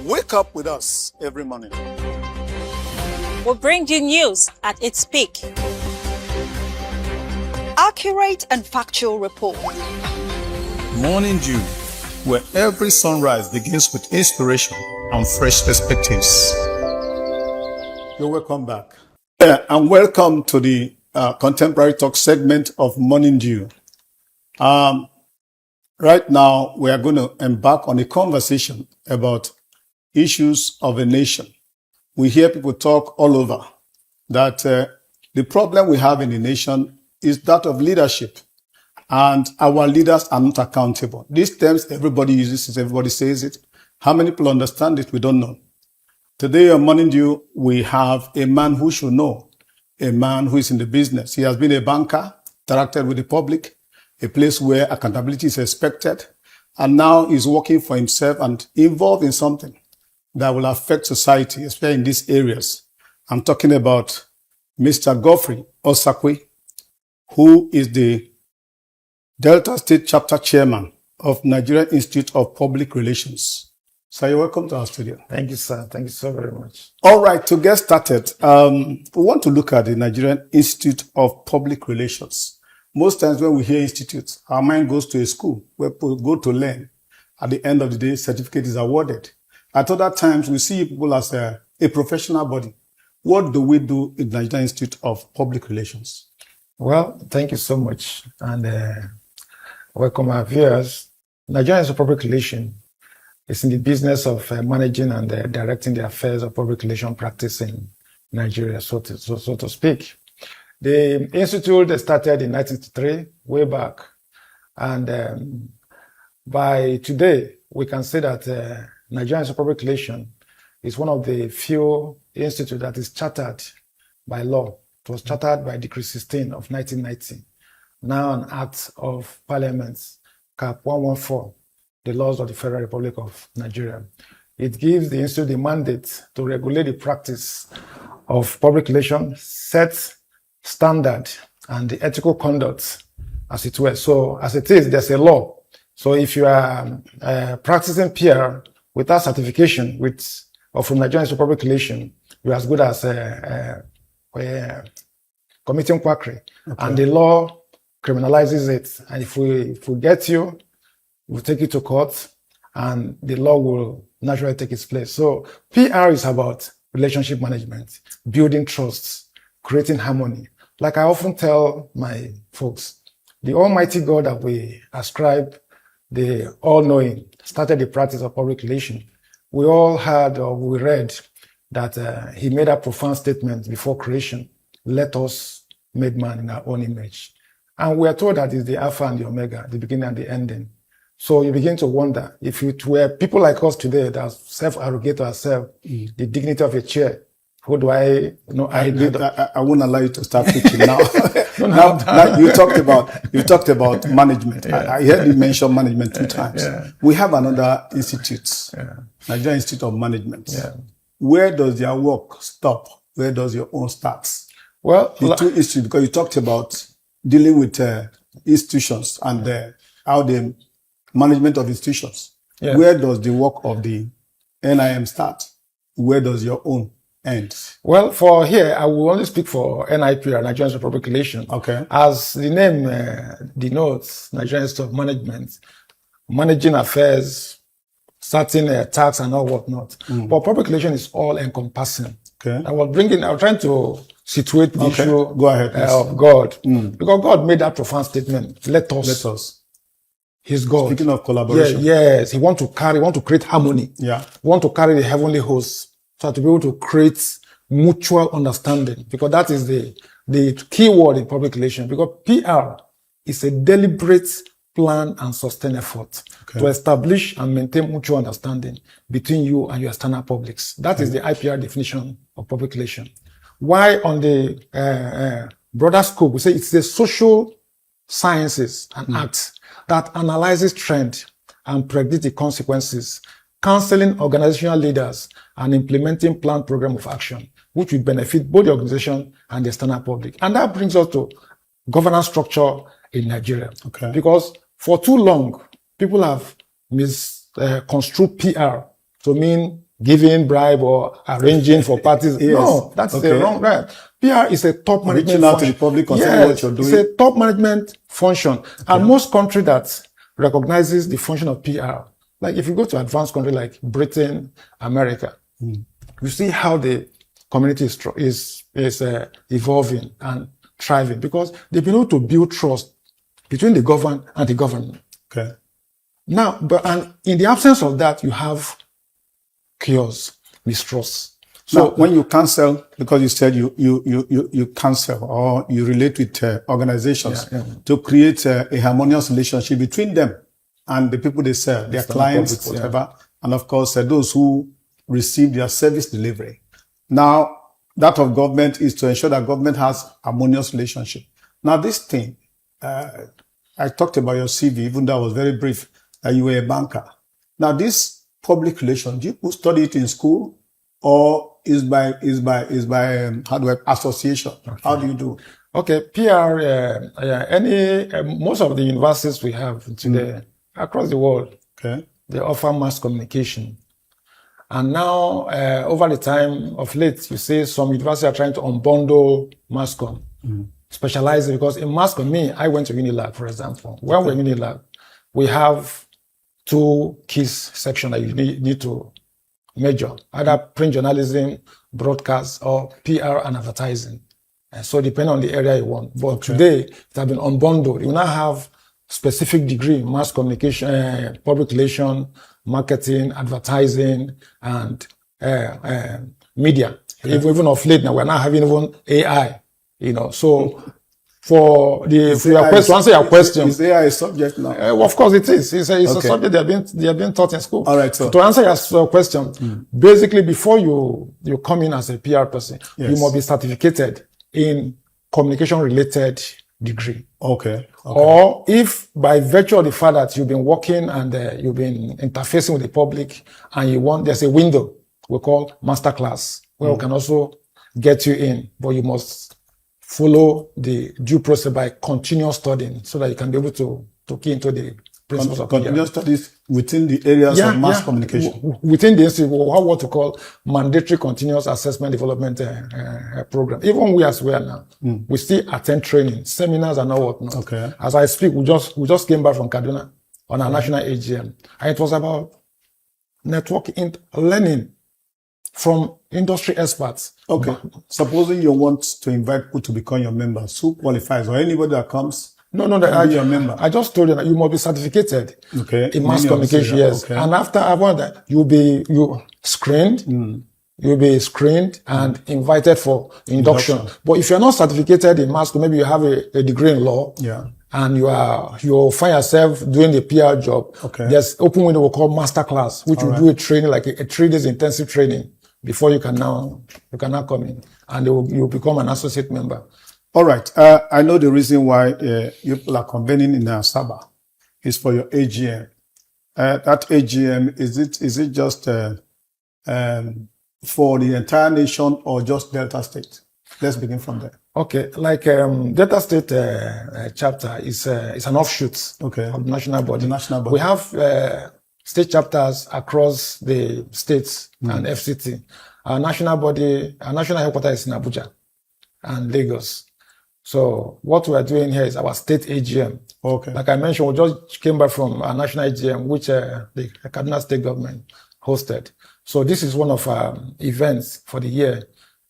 Wake up with us every morning. We'll bring you news at its peak. Accurate and factual report. Morning Dew, where every sunrise begins with inspiration and fresh perspectives. You're welcome back. And welcome to the Contemporary Talk segment of Morning Dew. Right now, we are going to embark on a conversation about issues of a nation. We hear people talk all over that the problem we have in the nation is that of leadership, and our leaders are not accountable. These terms, everybody uses it, everybody says it. How many people understand it? We don't know. Today on Morning Dew, we have a man who should know, a man who is in the business. He has been a banker, interacted with the public, a place where accountability is expected, and now he's working for himself and involved in something that will affect society, especially in these areas. I'm talking about Mr. Godfrey Osakwe, who is the Delta State Chapter Chairman of Nigerian Institute of Public Relations. So you're welcome to our studio. Thank you, sir. Thank you so very much. All right, to get started, we want to look at the Nigerian Institute of Public Relations. Most times when we hear institutes, our mind goes to a school where people go to learn. At the end of the day, certificate is awarded. At other times, we see people as a professional body. What do we do in the Nigerian Institute of Public Relations? Well, thank you so much. And welcome our viewers. Nigerian Institute of Public Relations is in the business of managing and directing the affairs of public relations practice in Nigeria, so to speak. The institute started in 1963, way back. And by today, we can say that Nigerian Institute of Public Relations is one of the few institutes that is chartered by law. It was chartered by Decree 16 of 1990, now an Act of Parliament, Cap 114, the laws of the Federal Republic of Nigeria. It gives the institute the mandate to regulate the practice of public relations, set standard and the ethical conduct, as it were. So as it is, there's a law. So if you are practicing PR without certification or from Nigerian Institute of Public Relations, you're as good as committing quackery. Okay. And the law criminalizes it. And if we get you, we'll take you to court and the law will naturally take its place. So PR is about relationship management, building trusts, creating harmony. Like I often tell my folks, the Almighty God that we ascribe, the all-knowing, started the practice of public relations. We all heard or we read that he made a profound statement before creation, let us make man in our own image. And we are told that it's the Alpha and the Omega, the beginning and the ending. So you begin to wonder, if it were people like us today that self-arrogate ourselves, the dignity of a chair, who do I won't allow you to start preaching now. now you talked about management. Yeah. I heard you mention management two times. Yeah. We have another institute, Nigerian Institute of Management. Yeah. Where does their work stop? Where does your own start? Well, the two institutes, because you talked about dealing with institutions and how the management of institutions. Yeah. Where does the work of the NIM start? Where does your own end? Well, for here, I will only speak for NIPR, Nigerian Institute of Public Relations. Okay. As the name denotes, Nigerian Institute of Management, managing affairs, certain tax and all whatnot. But public relations is all encompassing. Okay. I was trying to situate the issue Go ahead, of God. Because God made that profound statement. Let us. He's God. Speaking of collaboration. Yes. He want to create harmony. Yeah. He want to carry the heavenly hosts. So to be able to create mutual understanding, because that is the key word in public relations, because PR is a deliberate plan and sustained effort to establish and maintain mutual understanding between you and your external publics. That is the IPR definition of public relations. Why on the broader scope, we say it's the social sciences and arts that analyzes trend and predict the consequences, counseling organizational leaders and implementing planned program of action, which will benefit both the organization and the external public. And that brings us to governance structure in Nigeria. Okay. Because for too long, people have misconstrued PR to mean giving bribe or arranging for parties. Yes. No, that's the wrong right. PR is a top management Reaching out to function. the public concerning what you're doing. It's a top management function. And most country that recognizes the function of PR, like if you go to advanced country like Britain, America, you see how the community is evolving and thriving because they've been able to build trust between the governed and the government. Okay. Now, and in the absence of that, you have chaos, mistrust. So now, when you cancel, because you said you cancel or you relate with organizations to create a harmonious relationship between them and the people they serve, their clients, whatever, and of course those who receive their service delivery. Now, that of government is to ensure that government has harmonious relationship. Now, this thing, I talked about your CV, even though I was very brief, you were a banker. Now, this public relations, do you study it in school or is by association? Okay. How do you do? Okay, PR, most of the universities we have today across the world, they offer mass communication. And now, over the time of late, you see some universities are trying to unbundle mass com, specializing, because in mass com, I went to Unilab, for example. When we're in Unilab, we have 2 key sections that you need to major, either print journalism, broadcast, or PR and advertising. And so depending on the area you want. But today, it has been unbundled. You now have specific degree, mass communication, public relations, marketing, advertising, and media. Even of late now, we're now having even AI, so for your question, to answer your question. Is AI a subject now? Of course it is. It's a subject they have been taught in school. All right. So to answer your question, basically before you come in as a PR person, you must be certificated in communication related degree. Okay. Or if by virtue of the fact that you've been working and you've been interfacing with the public and there's a window we call masterclass where we can also get you in, but you must follow the due process by continuous studying so that you can be able to key into the principles of continuous studies within the areas of mass communication. Within the institute, what to call mandatory continuous assessment development program. Even we as well now, we still attend training, seminars and all whatnot. Okay. As I speak, we just came back from Kaduna on our national AGM, and it was about networking, learning from industry experts. Okay. Supposing you want to invite people to become your members, who qualifies, or anybody that comes? No, your member. I just told you that you must be certificated in mass communication, Okay. And after that, you'll be screened. You'll be screened and invited for induction. But if you're not certificated in mass, maybe you have a degree in law. Yeah. And you find yourself doing the PR job. Okay. There's open window we call masterclass, which will do a training, like a 3 days intensive training before you can now come in, and you become an associate member. All right. I know the reason why you people are convening in Asaba is for your AGM. That AGM, is it just for the entire nation or just Delta State? Let's begin from there. Okay, like Delta State chapter is an offshoot of the national body. The national body. We have state chapters across the states and FCT. Our national body, our national headquarters is in Abuja and Lagos. So what we are doing here is our state AGM. Okay. Like I mentioned, we just came back from our national AGM, which the Kaduna State government hosted. So this is one of our events for the year.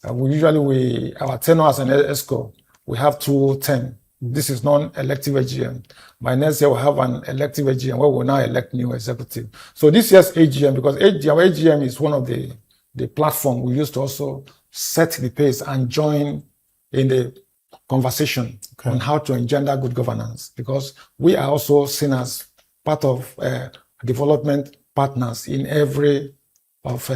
Our tenure as an ESCO, we have 2 terms. This is non-elective AGM. By next year, we'll have an elective AGM where we'll now elect new executive. So this year's AGM, because our AGM is one of the platform we use to also set the pace and join in the conversation on how to engender good governance, because we are also seen as part of development partners in every of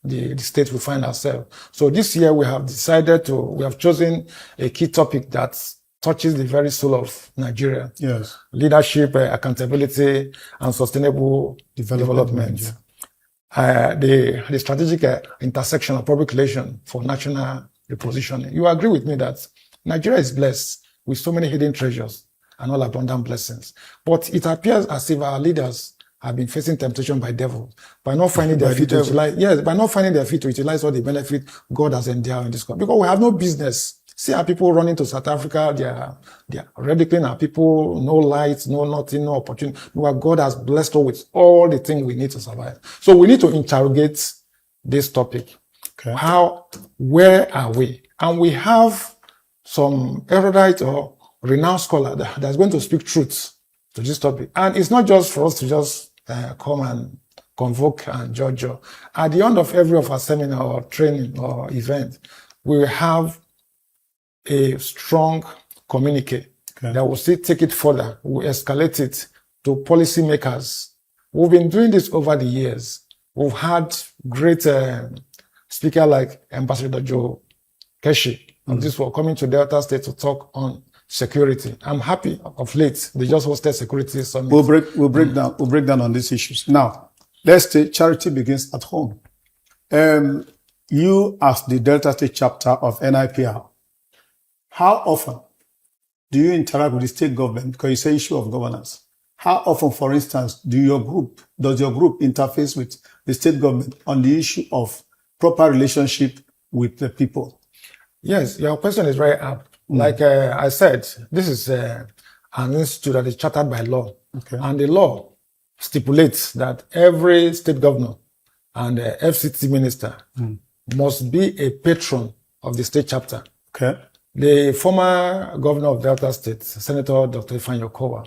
the state we find ourselves. So this year we have chosen a key topic that touches the very soul of Nigeria. Yes. Leadership, accountability, and sustainable development. Yeah. The strategic intersection of public relations for national repositioning. You agree with me that Nigeria is blessed with so many hidden treasures and all abundant blessings. But it appears as if our leaders have been facing temptation by devil, by not finding their feet to utilize, yes, by not finding their feet to utilize all the benefit God has endowed in this country. Because we have no business. See how people running to South Africa, they are ridiculing our people, no lights, no nothing, no opportunity. But God has blessed us with all the things we need to survive. So we need to interrogate this topic. Okay. Where are we? And we have some erudite or renowned scholar that's going to speak truth to this topic. And it's not just for us to just come and convoke and judge. At the end of every of our seminar or training or event, we will have a strong communique that will still take it further. We'll escalate it to policymakers. We've been doing this over the years. We've had great speakers like Ambassador Joe Keshi of this world coming to Delta State to talk on security. I'm happy of late. They just hosted security summit. We'll break down on these issues. Now, let's say charity begins at home. You as the Delta State chapter of NIPR, how often do you interact with the state government? Because it's an issue of governance. How often, for instance, does your group interface with the state government on the issue of proper relationship with the people? Yes, your question is very apt. Like I said, this is an institute that is chartered by law. Okay. And the law stipulates that every state governor and FCT minister must be a patron of the state chapter. Okay. The former governor of Delta State, Senator Dr. Ifeanyi Okowa,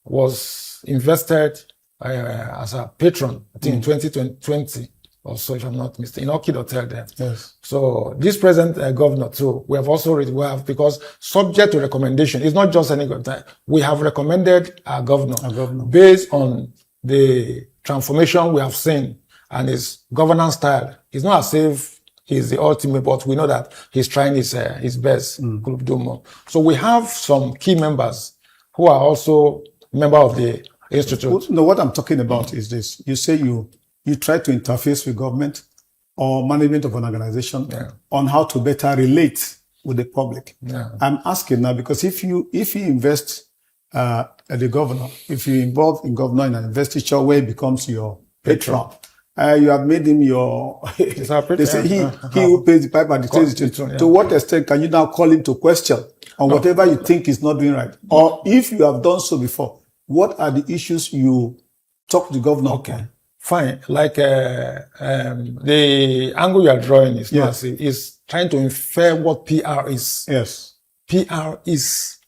was invested as a patron, I think in 2020 or so, if I'm not mistaken, in Orchid Hotel there. Yes. So this present governor too, we have because subject to recommendation, it's not just any governor. We have recommended our governor based on the transformation we have seen and his governance style. It's not as if he's the ultimate, but we know that he's trying his best. Could do more. So we have some key members who are also member of the institute. No, what I'm talking about is this. You say you try to interface with government or management of an organization on how to better relate with the public. Yeah. I'm asking now because if you invest at the governor, if you involve in governor in an investiture where he becomes your patron, you have made him your. They say he who pays the piper and the taste. To what extent can you now call him to question on whatever you think is not doing right? Or if you have done so before, what are the issues you talk to the governor? Okay. Fine. Like, the angle you are drawing is trying to infer what PR is. Yes. PR is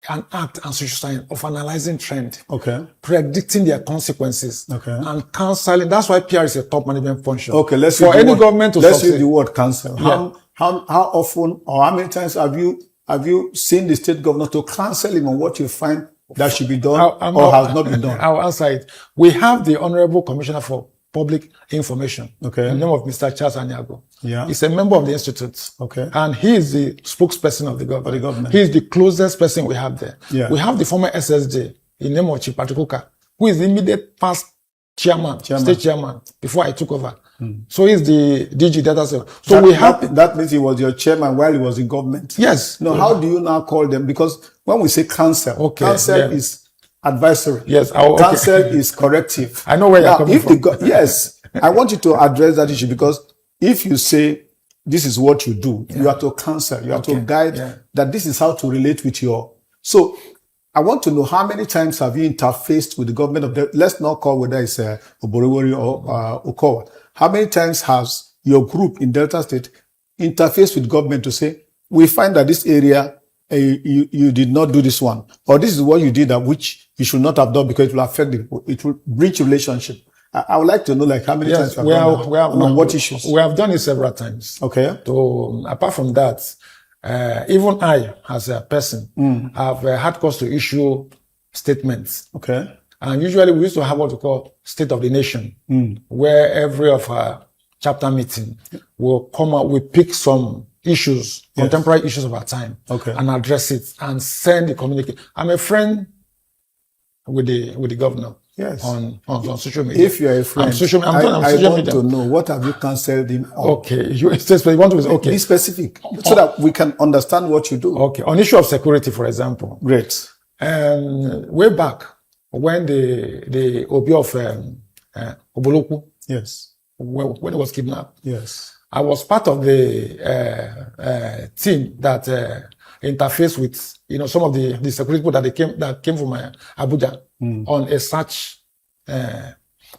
an act and social science of analyzing trend. Okay. Predicting their consequences. Okay. And counseling. That's why PR is a top management function. Okay. Let's use the word counsel. How often or how many times have you seen the state governor to counsel him on what you find that should be done or has not been done? I'll answer it. We have the Honorable Commissioner for Public Information. Okay. In the name of Mr. Charles Anyago. Yeah. He's a member of the institute. Okay. And he is the spokesperson of the government. He is the closest person we have there. Yeah. We have the former SSJ in the name of Chief Patrikuka, who is the immediate past state chairman before I took over. So he's the DG data center. So that means he was your chairman while he was in government. Yes. No, how do you now call them? Because when we say counsel, counsel is advisory. Yes. Counsel is corrective. I know where you're coming from. Yes. I want you to address that issue because if you say this is what you do, you have to counsel, you have to guide that this is how to relate with So I want to know how many times have you interfaced with the government of let's not call whether it's Oborewori or Okowa. How many times has your group in Delta State interfaced with government to say, we find that this area, you did not do this one, or this is what you did which you should not have done because it will affect it will breach relationship. I would like to know how many times you have done that, on what issues? We have done it several times. Okay. So apart from that, even I, as a person, have had cause to issue statements. Okay. And usually we used to have what we call State of the Nation, where every of our chapter meeting will come out, we pick some issues, contemporary issues of our time, and address it and send the communique. I'm a friend with the governor. Yes. On social media. If you're a friend, I want to know what have you cancelled him on? Okay. You want to be specific so that we can understand what you do. Okay. On issue of security, for example. Great. Way back, when the Obi of Oboloku, Yes. when he was kidnapped. Yes. I was part of the team that interfaced with some of the security people that came from Abuja on a search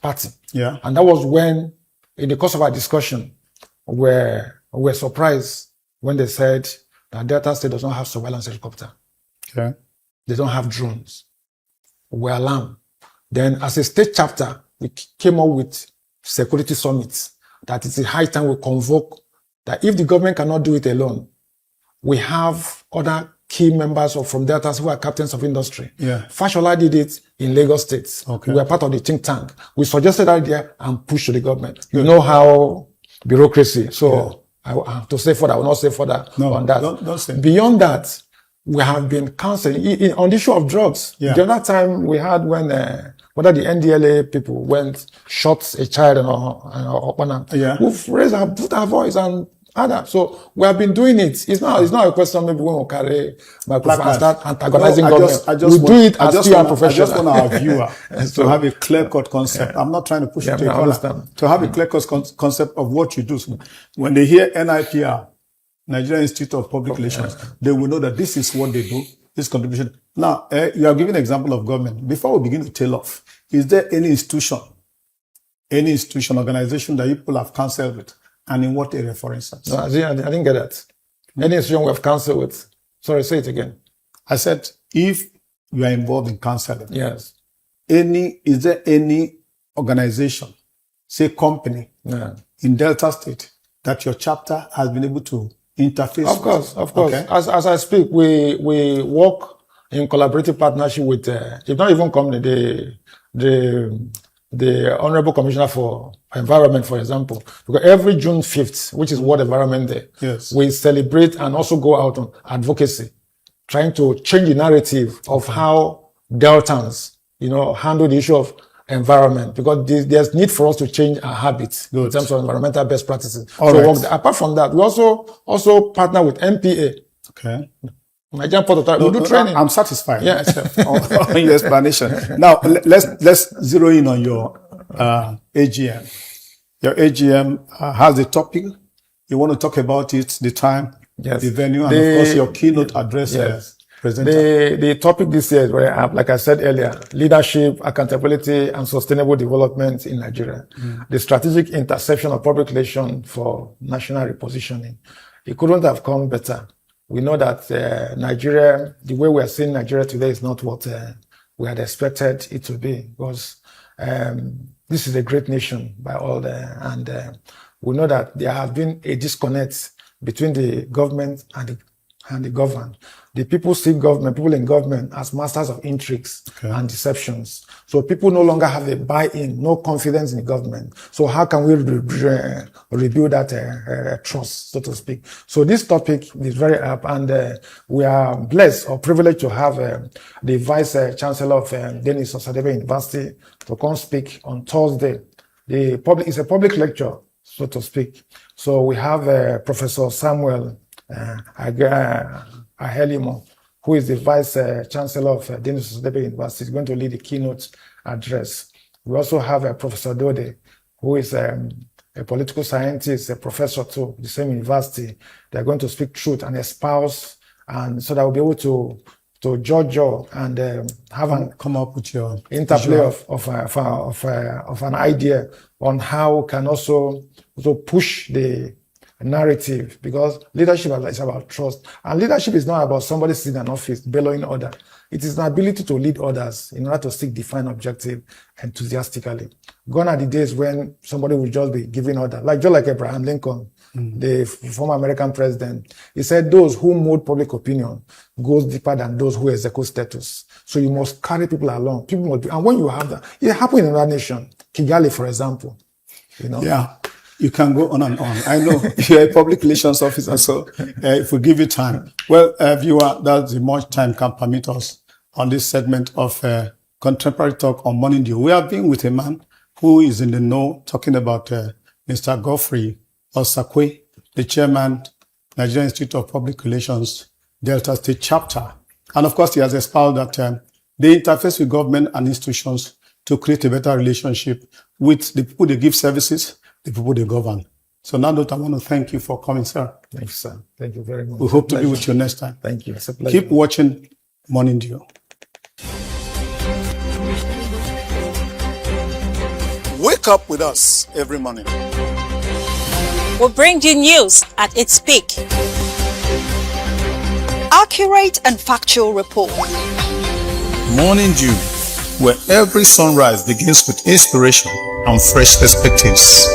party. Yeah. And that was when, in the course of our discussion, we're surprised when they said that Delta State does not have surveillance helicopter. Okay. They don't have drones. We're alarmed. Then, as a state chapter, we came up with security summits that it's a high time we convoke that if the government cannot do it alone, we have other key members from Delta who are captains of industry. Yeah. Fashola did it in Lagos State. Okay. We were part of the think tank. We suggested that idea and pushed to the government. You know how bureaucracy. So I have to say further. I will not say further on that. Don't say. Beyond that, we have been counseling on the issue of drugs. Yeah. The other time we had when whether the NDLA people shot a child and we've raised our, put our voice and other. So we have been doing it. It's not a question maybe when we carry microphone and start antagonizing government. We do it as PR professionals. I just want our viewer to have a clear-cut concept. I'm not trying to push it to a corner. To have a clear-cut concept of what you do. So when they hear NIPR, Nigerian Institute of Public Relations, they will know that this is what they do, this contribution. Now, you are giving an example of government. Before we begin to tail off, is there any institution, organization that you people have counseled with? And in what area, for instance? No, I didn't get that. Any institution we have counseled with? Sorry, say it again. I said, if you are involved in counseling, yes. Is there any organization, say company, in Delta State that your chapter has been able to interface with? Of course. Okay. As I speak, we work in collaborative partnership with, if not even company, the Honorable Commissioner for Environment, for example. Because every June 5th, which is World Environment Day, we celebrate and also go out on advocacy, trying to change the narrative of how Deltans, handle the issue of environment, because there's need for us to change our habits in terms of environmental best practices. Apart from that, we also partner with NPA. Okay. Nigerian Port Authority. We do training. I'm satisfied. Yes. on your explanation. Now, let's zero in on your AGM. Your AGM has a topic. You want to talk about it, the time, the venue, and of course your keynote address. Presenter. The topic this year is like I said earlier, leadership, accountability, and sustainable development in Nigeria. The strategic intersection of public relations for national repositioning. It couldn't have come better. We know that Nigeria, the way we are seeing Nigeria today is not what we had expected it to be, because this is a great nation by all, and we know that there has been a disconnect between the government and the governed. The people see people in government as masters of intrigues and deceptions. So people no longer have a buy-in, no confidence in the government. So how can we rebuild that trust, so to speak? So this topic is very up, and we are blessed or privileged to have the Vice Chancellor of Denis Osadebe University to come speak on Thursday. It's a public lecture, so to speak. So we have Professor Samuel Ahelimo, who is the Vice Chancellor of Denis Osadebe University, is going to lead the keynote address. We also have Professor Dode, who is a political scientist, a professor to the same university. They're going to speak truth and espouse, and so that we'll be able to judge and come up with your interplay of an idea on how we can also push the narrative, because leadership is about trust, and leadership is not about somebody sitting in an office bellowing order. It is an ability to lead others in order to seek defined objective enthusiastically. Gone are the days when somebody will just be giving order, just like Abraham Lincoln, the former American president. He said, "Those who mold public opinion goes deeper than those who execute status." So you must carry people along. And when you have that, it happened in our nation, Kigali, for example. Yeah. You can go on and on. I know you're a public relations officer, so if we give you time. Well, viewer, that's the much time can permit us on this segment of Contemporary Talk on Morning Dew. We have been with a man who is in the know, talking about Mr. Godfrey Osakwe, the chairman, Nigerian Institute of Public Relations, Delta State Chapter. And of course, he has espoused that They interface with government and institutions to create a better relationship with the people they give services, the people they govern. So now that I want to thank you for coming, sir. Thank you, sir. Thank you very much. We hope to be with you next time. Thank you. It's a pleasure. Keep watching Morning Dew. Wake up with us every morning. We'll bring you news at its peak. Accurate and factual report. Morning Dew, where every sunrise begins with inspiration and fresh perspectives.